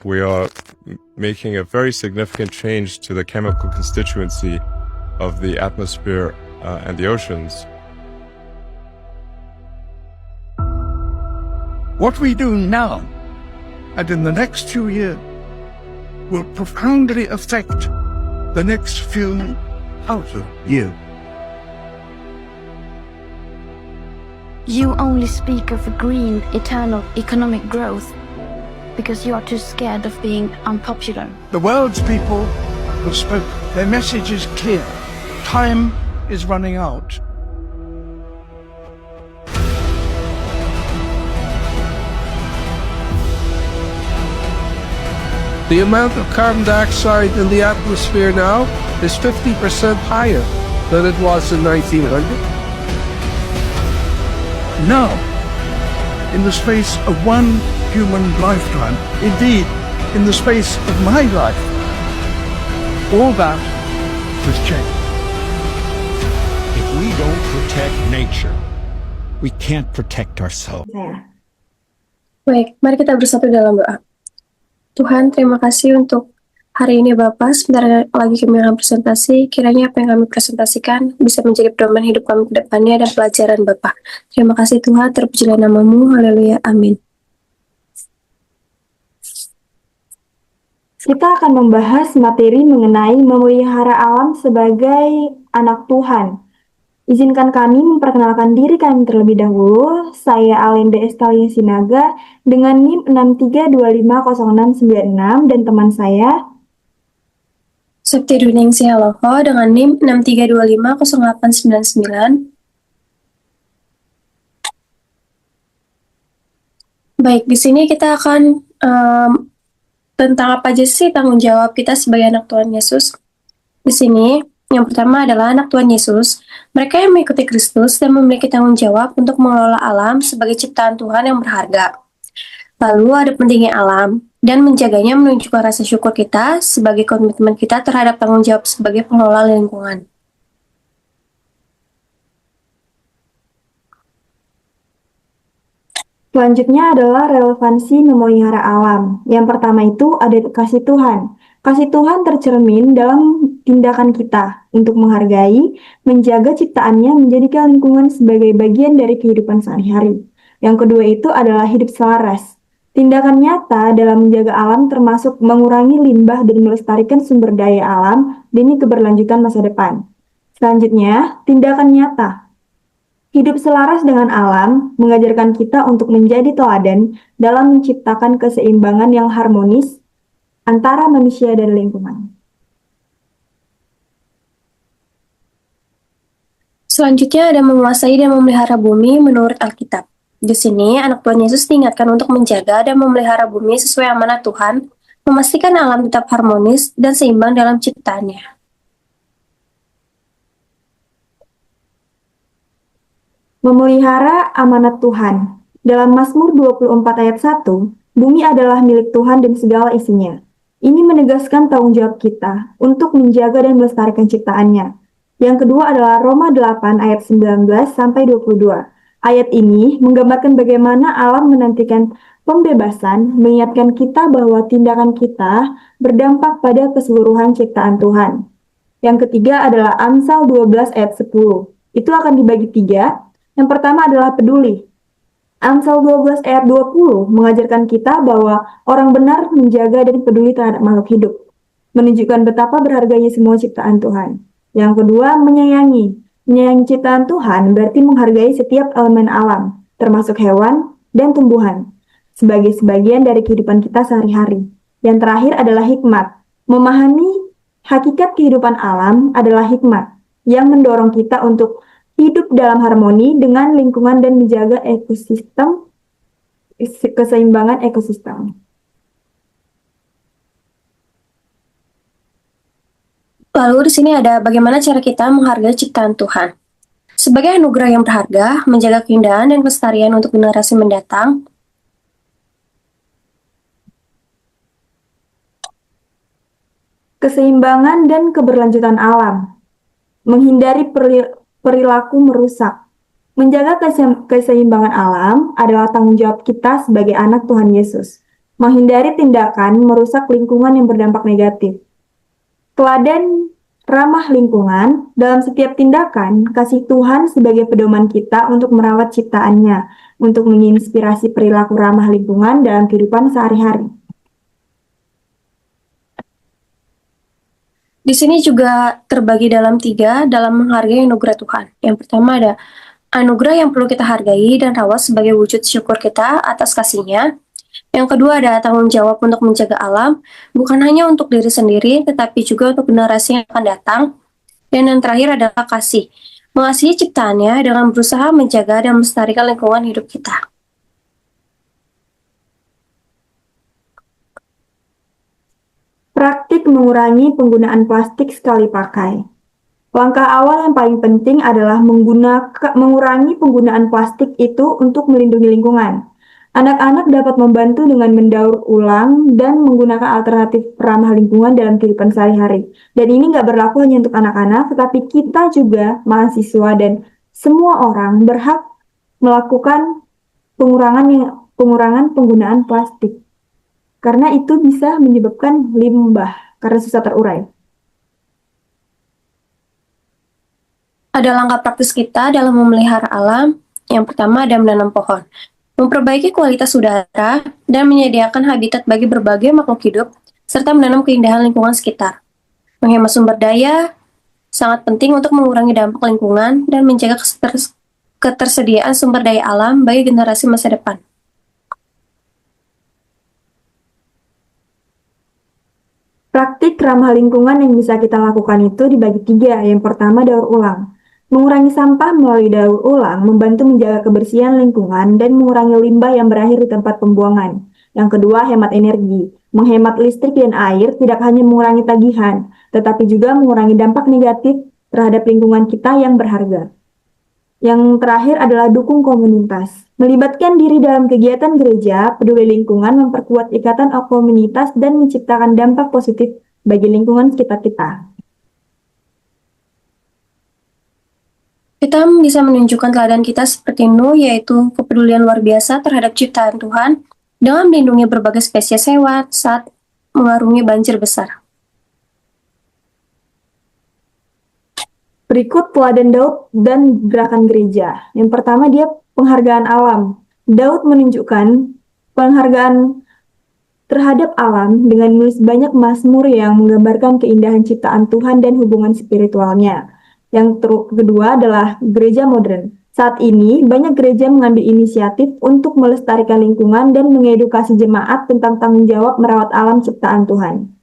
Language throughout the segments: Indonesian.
we are making a very significant change to the chemical constituency of the atmosphere and the oceans. What we do now and in the next few years will profoundly affect the next few thousand years. You only speak of green, eternal economic growth because you are too scared of being unpopular. The world's people have spoken. Their message is clear. Time is running out. The amount of carbon dioxide in the atmosphere now is 50% higher than it was in 1900. Now, in the space of one human lifetime, indeed, in the space of my life, all that has changed. If we don't protect nature, we can't protect ourselves. Baik, mari kita bersatu dalam doa. Tuhan, terima kasih untuk hari ini Bapak. Sebentar lagi kami akan presentasi. Kiranya apa yang kami presentasikan bisa menjadi pedoman hidup kami ke depannya dan pelajaran Bapak. Terima kasih Tuhan, terpujilah nama-Mu. Haleluya. Amin. Kita akan membahas materi mengenai memelihara alam sebagai anak Tuhan. Izinkan kami memperkenalkan diri kami terlebih dahulu. Saya Alenda Estalia Sinaga dengan NIM 63250696 dan teman saya Septi Duningsi Haloho dengan NIM 63250899. Baik, di sini kita akan tentang apa aja sih tanggung jawab kita sebagai anak Tuhan Yesus. Di sini yang pertama adalah anak Tuhan Yesus. Mereka yang mengikuti Kristus dan memiliki tanggung jawab untuk mengelola alam sebagai ciptaan Tuhan yang berharga. Lalu ada pentingnya alam dan menjaganya menunjukkan rasa syukur kita sebagai komitmen kita terhadap tanggung jawab sebagai pengelola lingkungan. Selanjutnya adalah relevansi memelihara alam. Yang pertama itu ada kasih Tuhan. Kasih Tuhan tercermin dalam tindakan kita untuk menghargai, menjaga ciptaannya, menjadikan lingkungan sebagai bagian dari kehidupan sehari-hari. Yang kedua itu adalah hidup selaras. Tindakan nyata dalam menjaga alam termasuk mengurangi limbah dan melestarikan sumber daya alam demi keberlanjutan masa depan. Selanjutnya, tindakan nyata. Hidup selaras dengan alam mengajarkan kita untuk menjadi teladan dalam menciptakan keseimbangan yang harmonis antara manusia dan lingkungan. Selanjutnya ada menguasai dan memelihara bumi menurut Alkitab. Di sini, anak Tuhan Yesus diingatkan untuk menjaga dan memelihara bumi sesuai amanat Tuhan, memastikan alam tetap harmonis dan seimbang dalam ciptaannya. Memelihara amanat Tuhan. Dalam Mazmur 24 ayat 1, bumi adalah milik Tuhan dan segala isinya. Ini menegaskan tanggung jawab kita untuk menjaga dan melestarikan ciptaannya. Yang kedua adalah Roma 8 ayat 19-22. Ayat ini menggambarkan bagaimana alam menantikan pembebasan, mengingatkan kita bahwa tindakan kita berdampak pada keseluruhan ciptaan Tuhan. Yang ketiga adalah Amsal 12 ayat 10. Itu akan dibagi 3. Yang pertama adalah peduli. Amsal 12 ayat 20 mengajarkan kita bahwa orang benar menjaga dan peduli terhadap makhluk hidup, menunjukkan betapa berharganya semua ciptaan Tuhan. Yang kedua, menyayangi. Menyayangi ciptaan Tuhan berarti menghargai setiap elemen alam, termasuk hewan dan tumbuhan, sebagai sebagian dari kehidupan kita sehari-hari. Yang terakhir adalah hikmat. Memahami hakikat kehidupan alam adalah hikmat yang mendorong kita untuk hidup dalam harmoni dengan lingkungan dan menjaga ekosistem, keseimbangan ekosistem. Lalu di sini ada bagaimana cara kita menghargai ciptaan Tuhan. Sebagai anugerah yang berharga, menjaga keindahan dan kelestarian untuk generasi mendatang, keseimbangan dan keberlanjutan alam, menghindari perilaku merusak. Menjaga keseimbangan alam adalah tanggung jawab kita sebagai anak Tuhan Yesus. menghindari tindakan merusak lingkungan yang berdampak negatif. Teladan ramah lingkungan dalam setiap tindakan, kasih Tuhan sebagai pedoman kita untuk merawat ciptaannya, untuk menginspirasi perilaku ramah lingkungan dalam kehidupan sehari-hari. Di sini juga terbagi dalam 3 dalam menghargai anugerah Tuhan. Yang pertama ada anugerah yang perlu kita hargai dan rawat sebagai wujud syukur kita atas kasih-Nya. Yang kedua ada tanggung jawab untuk menjaga alam, bukan hanya untuk diri sendiri, tetapi juga untuk generasi yang akan datang. Dan yang terakhir adalah kasih, mengasihi ciptaannya dengan berusaha menjaga dan melestarikan lingkungan hidup kita. Praktik mengurangi penggunaan plastik sekali pakai. Langkah awal yang paling penting adalah mengurangi penggunaan plastik itu untuk melindungi lingkungan. Anak-anak dapat membantu dengan mendaur ulang dan menggunakan alternatif ramah lingkungan dalam kehidupan sehari-hari. Dan ini nggak berlaku hanya untuk anak-anak, tetapi kita juga mahasiswa dan semua orang berhak melakukan pengurangan penggunaan plastik. Karena itu bisa menyebabkan limbah karena susah terurai. Ada langkah praktis kita dalam memelihara alam. Yang pertama ada menanam pohon, memperbaiki kualitas udara, dan menyediakan habitat bagi berbagai makhluk hidup, serta menanam keindahan lingkungan sekitar. Menghemat sumber daya sangat penting untuk mengurangi dampak lingkungan dan menjaga ketersediaan sumber daya alam bagi generasi masa depan. Praktik ramah lingkungan yang bisa kita lakukan itu dibagi 3. Yang pertama, daur ulang. Mengurangi sampah melalui daur ulang membantu menjaga kebersihan lingkungan dan mengurangi limbah yang berakhir di tempat pembuangan. Yang kedua, hemat energi. Menghemat listrik dan air tidak hanya mengurangi tagihan, tetapi juga mengurangi dampak negatif terhadap lingkungan kita yang berharga. Yang terakhir adalah dukung komunitas. Melibatkan diri dalam kegiatan gereja, peduli lingkungan, memperkuat ikatan komunitas, dan menciptakan dampak positif bagi lingkungan sekitar kita. Kita bisa menunjukkan teladan kita seperti Nuh, yaitu kepedulian luar biasa terhadap ciptaan Tuhan dengan melindungi berbagai spesies hewan saat mengarungi banjir besar. Berikut teladan Daud dan gerakan gereja. Yang pertama, dia penghargaan alam. Daud menunjukkan penghargaan terhadap alam dengan menulis banyak mazmur yang menggambarkan keindahan ciptaan Tuhan dan hubungan spiritualnya. Yang kedua adalah gereja modern. Saat ini, banyak gereja mengambil inisiatif untuk melestarikan lingkungan dan mengedukasi jemaat tentang tanggung jawab merawat alam ciptaan Tuhan.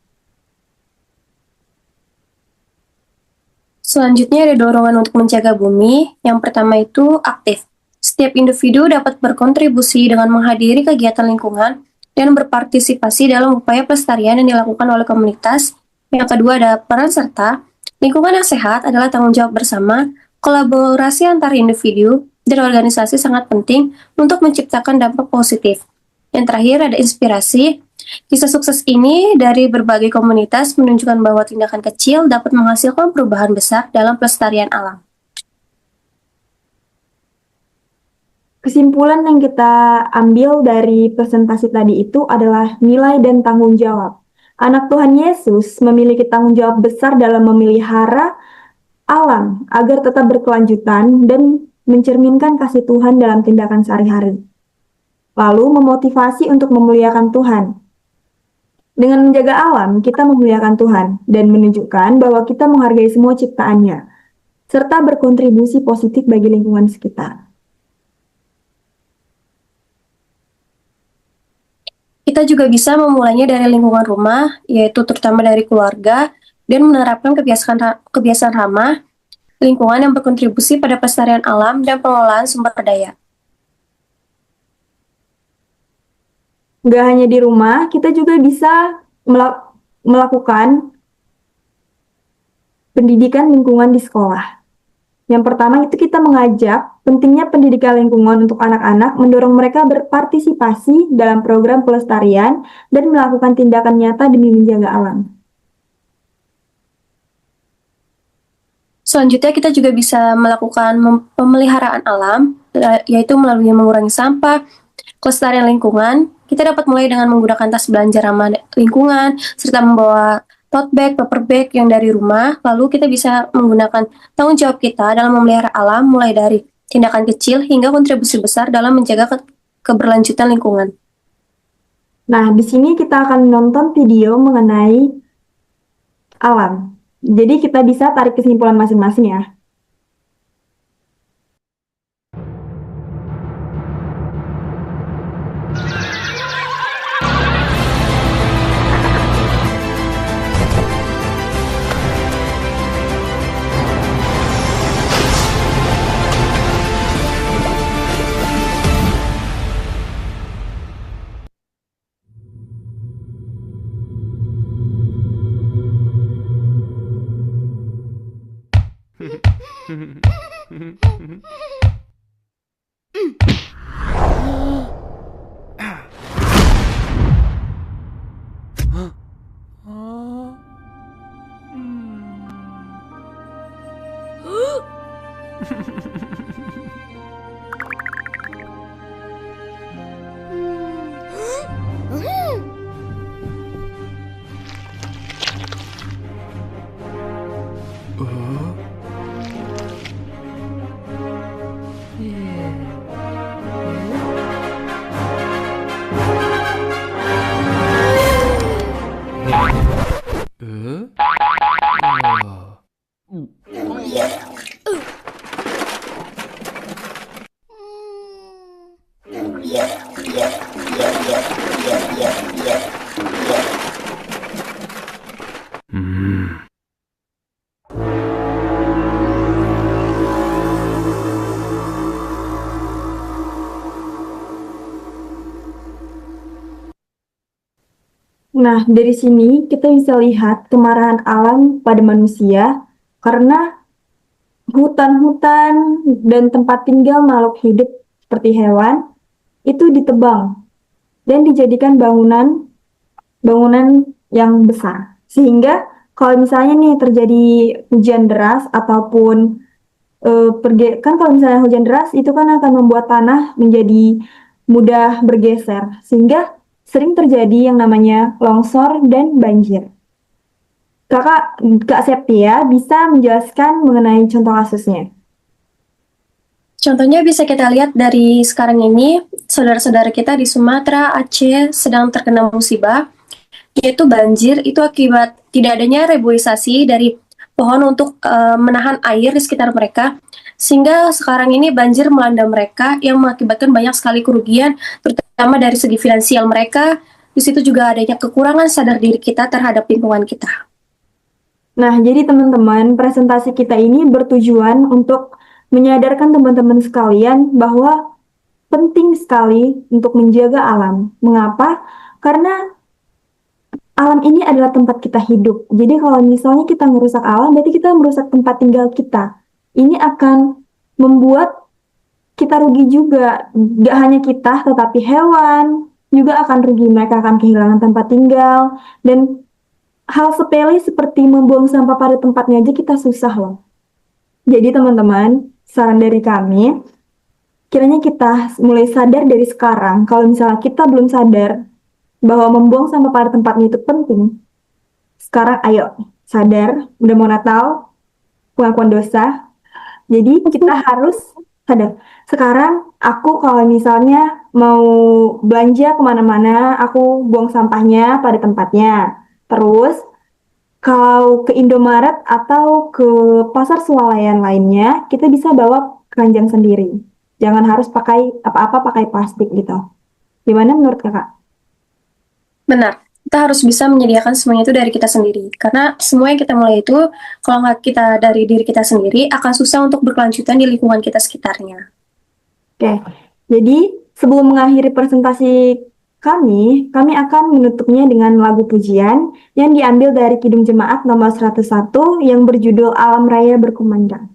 Selanjutnya ada dorongan untuk menjaga bumi. Yang pertama itu aktif. Setiap individu dapat berkontribusi dengan menghadiri kegiatan lingkungan dan berpartisipasi dalam upaya pelestarian yang dilakukan oleh komunitas. Yang kedua ada peran serta. Lingkungan yang sehat adalah tanggung jawab bersama. Kolaborasi antar individu dan organisasi sangat penting untuk menciptakan dampak positif. Yang terakhir ada inspirasi. Kisah sukses ini dari berbagai komunitas menunjukkan bahwa tindakan kecil dapat menghasilkan perubahan besar dalam pelestarian alam. Kesimpulan yang kita ambil dari presentasi tadi itu adalah nilai dan tanggung jawab. Anak Tuhan Yesus memiliki tanggung jawab besar dalam memelihara alam agar tetap berkelanjutan dan mencerminkan kasih Tuhan dalam tindakan sehari-hari. Lalu memotivasi untuk memuliakan Tuhan. Dengan menjaga alam, kita memuliakan Tuhan dan menunjukkan bahwa kita menghargai semua ciptaannya, serta berkontribusi positif bagi lingkungan sekitar. Kita juga bisa memulainya dari lingkungan rumah, yaitu terutama dari keluarga, dan menerapkan kebiasaan ramah lingkungan yang berkontribusi pada pelestarian alam dan pengelolaan sumber daya. Nggak hanya di rumah, kita juga bisa melakukan pendidikan lingkungan di sekolah. Yang pertama itu kita mengajak pentingnya pendidikan lingkungan untuk anak-anak, mendorong mereka berpartisipasi dalam program pelestarian dan melakukan tindakan nyata demi menjaga alam. Selanjutnya kita juga bisa melakukan pemeliharaan alam, yaitu melalui mengurangi sampah, kelestarian lingkungan, kita dapat mulai dengan menggunakan tas belanja ramah lingkungan, serta membawa tote bag, paper bag yang dari rumah. Lalu kita bisa menggunakan tanggung jawab kita dalam memelihara alam, mulai dari tindakan kecil hingga kontribusi besar dalam menjaga keberlanjutan lingkungan. Nah, di sini kita akan nonton video mengenai alam. Jadi kita bisa tarik kesimpulan masing-masing ya. Nah, dari sini kita bisa lihat kemarahan alam pada manusia karena hutan-hutan dan tempat tinggal makhluk hidup seperti hewan itu ditebang dan dijadikan bangunan yang besar. Sehingga kalau misalnya nih terjadi hujan deras ataupun kan kalau misalnya hujan deras itu kan akan membuat tanah menjadi mudah bergeser sehingga sering terjadi yang namanya longsor dan banjir. Kak Septia bisa menjelaskan mengenai contoh kasusnya. Contohnya bisa kita lihat dari sekarang ini, saudara-saudara kita di Sumatera, Aceh sedang terkena musibah, yaitu banjir. Itu akibat tidak adanya reboisasi dari pohon untuk menahan air di sekitar mereka, sehingga sekarang ini banjir melanda mereka yang mengakibatkan banyak sekali kerugian, terutama dari segi finansial mereka. Di situ juga adanya kekurangan sadar diri kita terhadap lingkungan kita. Nah, jadi teman-teman, presentasi kita ini bertujuan untuk menyadarkan teman-teman sekalian bahwa penting sekali untuk menjaga alam. Mengapa? Karena alam ini adalah tempat kita hidup. Jadi kalau misalnya kita merusak alam, berarti kita merusak tempat tinggal kita. Ini akan membuat kita rugi juga. Gak hanya kita, tetapi hewan juga akan rugi. Mereka akan kehilangan tempat tinggal. Dan hal sepele seperti membuang sampah pada tempatnya aja kita susah loh. Jadi teman-teman, saran dari kami, kiranya kita mulai sadar dari sekarang. Kalau misalnya kita belum sadar bahwa membuang sampah pada tempatnya itu penting, sekarang ayo sadar, udah mau Natal, pengakuan dosa. Jadi kita harus sadar. Sekarang aku kalau misalnya mau belanja kemana-mana, aku buang sampahnya pada tempatnya. Terus kalau ke Indomaret atau ke pasar swalayan lainnya, kita bisa bawa keranjang sendiri. Jangan harus pakai apa-apa pakai plastik gitu. Gimana menurut kakak? Benar, kita harus bisa menyediakan semuanya itu dari kita sendiri. Karena semua yang kita mulai itu, kalau nggak kita dari diri kita sendiri, akan susah untuk berkelanjutan di lingkungan kita sekitarnya. Oke, jadi sebelum mengakhiri presentasi kami akan menutupnya dengan lagu pujian yang diambil dari Kidung Jemaat nomor 101 yang berjudul Alam Raya Berkumandang.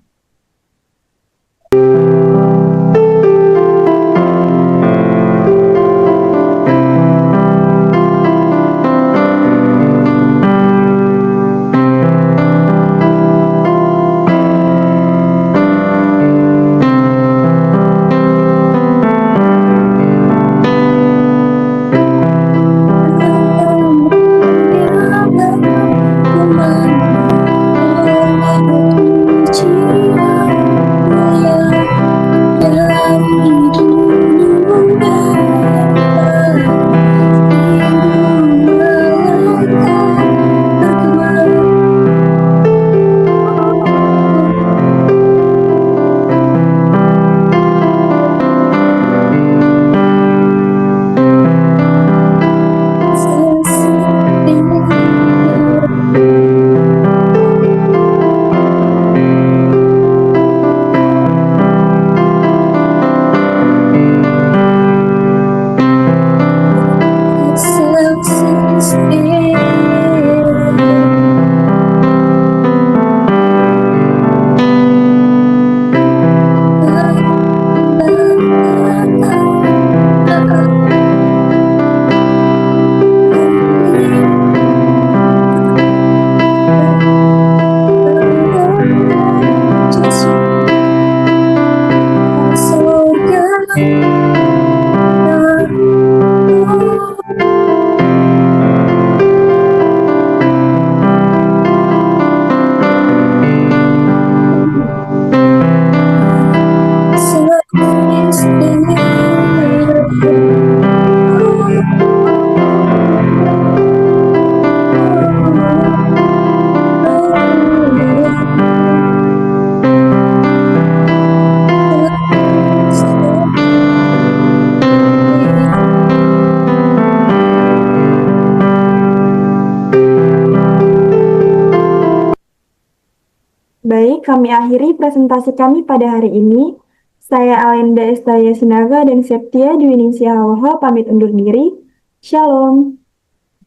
kami akhiri presentasi kami pada hari ini. Saya Alenda Estalia Sinaga dan Septia Dwi Ningsih Haloha pamit undur diri. Shalom.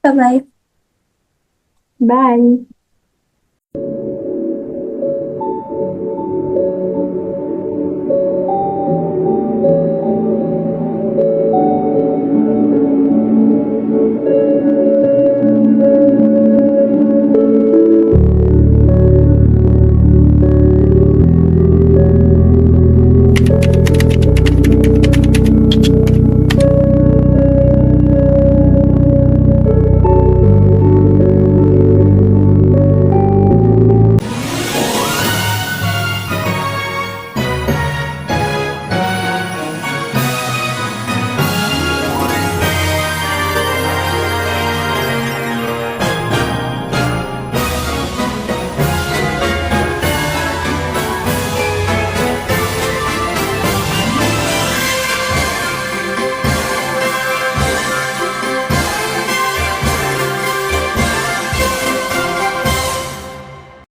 Bye-bye. Bye.